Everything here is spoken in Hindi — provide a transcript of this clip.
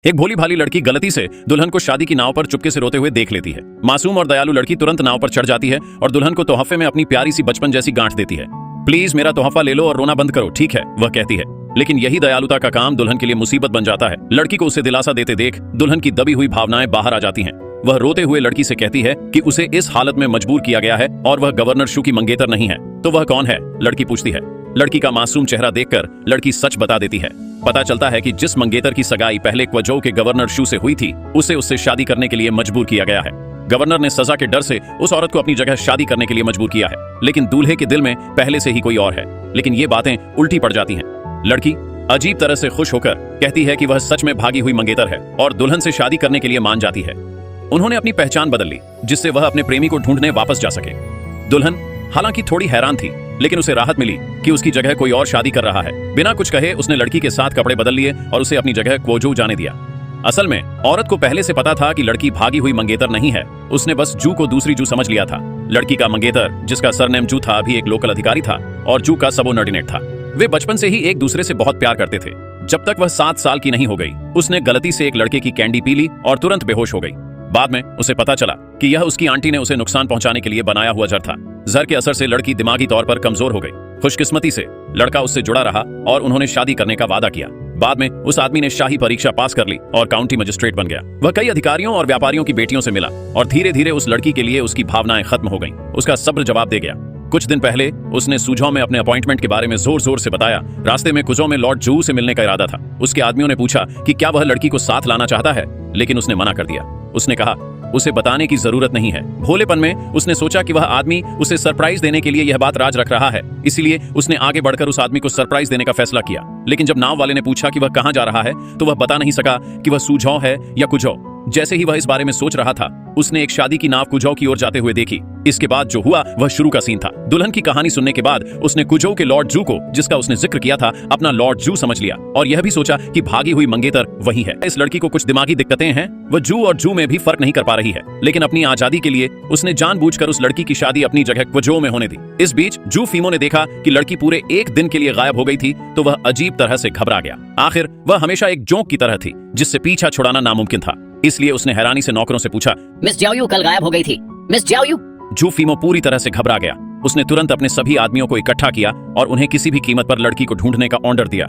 एक भोली भाली लड़की गलती से दुल्हन को शादी की नाव पर चुपके से रोते हुए देख लेती है। मासूम और दयालु लड़की तुरंत नाव पर चढ़ जाती है और दुल्हन को तोहफे में अपनी प्यारी सी बचपन जैसी गांठ देती है। प्लीज मेरा तोहफा ले लो और रोना बंद करो, ठीक है, वह कहती है। लेकिन यही दयालुता का काम दुल्हन के लिए मुसीबत बन जाता है। लड़की को उसे दिलासा देते देख दुल्हन की दबी हुई भावनाएं बाहर आ जाती हैं। वह रोते हुए लड़की से कहती है कि उसे इस हालत में मजबूर किया गया है और वह गवर्नर शू की मंगेतर नहीं है। तो वह कौन है? लड़की पूछती है। लड़की का मासूम चेहरा देखकर लड़की सच बता देती है। पता चलता है कि जिस मंगेतर की सगाई पहले क्वजो के गवर्नर शू से हुई थी, उसे उससे शादी करने के लिए मजबूर किया गया है। गवर्नर ने सजा के डर से उस औरत को अपनी जगह शादी करने के लिए मजबूर किया है, लेकिन दूल्हे के दिल में पहले से ही कोई और है। लेकिन ये बातें उल्टी पड़ जाती हैं। लड़की अजीब तरह से खुश होकर कहती है कि वह सच में भागी हुई मंगेतर है और दुल्हन से शादी करने के लिए मान जाती है। उन्होंने अपनी पहचान बदल ली जिससे वह अपने प्रेमी को ढूंढने वापस जा सके। दुल्हन हालांकि थोड़ी हैरान थी, लेकिन उसे राहत मिली कि उसकी जगह कोई और शादी कर रहा है। बिना कुछ कहे उसने लड़की के साथ कपड़े बदल लिए और उसे अपनी जगह क्वोजो जाने दिया। असल में औरत को पहले से पता था कि लड़की भागी हुई मंगेतर नहीं है। उसने बस जू को दूसरी जू समझ लिया था। लड़की का मंगेतर, जिसका सरनेम जू था, भी एक लोकल अधिकारी था और जू का सबोर्डिनेट था। वे बचपन से ही एक दूसरे से बहुत प्यार करते थे। जब तक वह 7 साल की नहीं हो गई, उसने गलती से एक लड़के की कैंडी पी ली और तुरंत बेहोश हो गई। बाद में उसे पता चला कि यह उसकी आंटी ने उसे नुकसान पहुंचाने के लिए बनाया हुआ जहर था। जहर के असर से लड़की दिमागी तौर पर कमजोर हो गई। खुशकिस्मती से लड़का उससे जुड़ा रहा और उन्होंने शादी करने का वादा किया। बाद में उस आदमी ने शाही परीक्षा पास कर ली और काउंटी मजिस्ट्रेट बन गया। वह कई अधिकारियों और व्यापारियों की बेटियों से मिला और धीरे धीरे उस लड़की के लिए उसकी भावनाएं खत्म हो गईं। उसका सब्र जवाब दे गया। कुछ दिन पहले उसने सूझो में अपने अपॉइंटमेंट के बारे में जोर जोर से बताया। रास्ते में कुजो में लॉर्ड जू से मिलने का इरादा था। उसके आदमियों ने पूछा कि क्या वह लड़की को साथ लाना चाहता है, लेकिन उसने मना कर दिया। उसने कहा उसे बताने की जरूरत नहीं है। भोलेपन में उसने सोचा कि वह आदमी उसे सरप्राइज देने के लिए यह बात राज रख रहा है, इसलिए उसने आगे बढ़कर उस आदमी को सरप्राइज देने का फैसला किया। लेकिन जब नाव वाले ने पूछा कि वह कहां जा रहा है, तो वह बता नहीं सका कि वह सूझो है या कुजो। जैसे ही वह इस बारे में सोच रहा था, उसने एक शादी की नाव कुजो की ओर जाते हुए देखी। इसके बाद जो हुआ वह शुरू का सीन था। दुल्हन की कहानी सुनने के बाद उसने कुजो के लॉर्ड जू को, जिसका उसने जिक्र किया था, अपना लॉर्ड जू समझ लिया और यह भी सोचा कि भागी हुई मंगेतर वही है। इस लड़की को कुछ दिमागी दिक्कतें हैं, वह जू और जू में भी फर्क नहीं कर पा रही है, लेकिन अपनी आजादी के लिए उसने जानबूझकर उस लड़की की शादी अपनी जगह क्वजो में होने दी। इस बीच जू फीमो ने देखा कि लड़की पूरे 1 दिन के लिए गायब हो गई थी, तो वह अजीब तरह से घबरा गया। आखिर वह हमेशा एक जोंक की तरह थी जिससे पीछा छुड़ाना नामुमकिन था। इसलिए उसने हैरानी से नौकरों से पूछा, मिस जाओयू कल गायब हो गई थी, मिस जाओयू। जू फीमो पूरी तरह से घबरा गया। उसने तुरंत अपने सभी आदमियों को इकट्ठा किया और उन्हें किसी भी कीमत पर लड़की को ढूंढने का ऑर्डर दिया।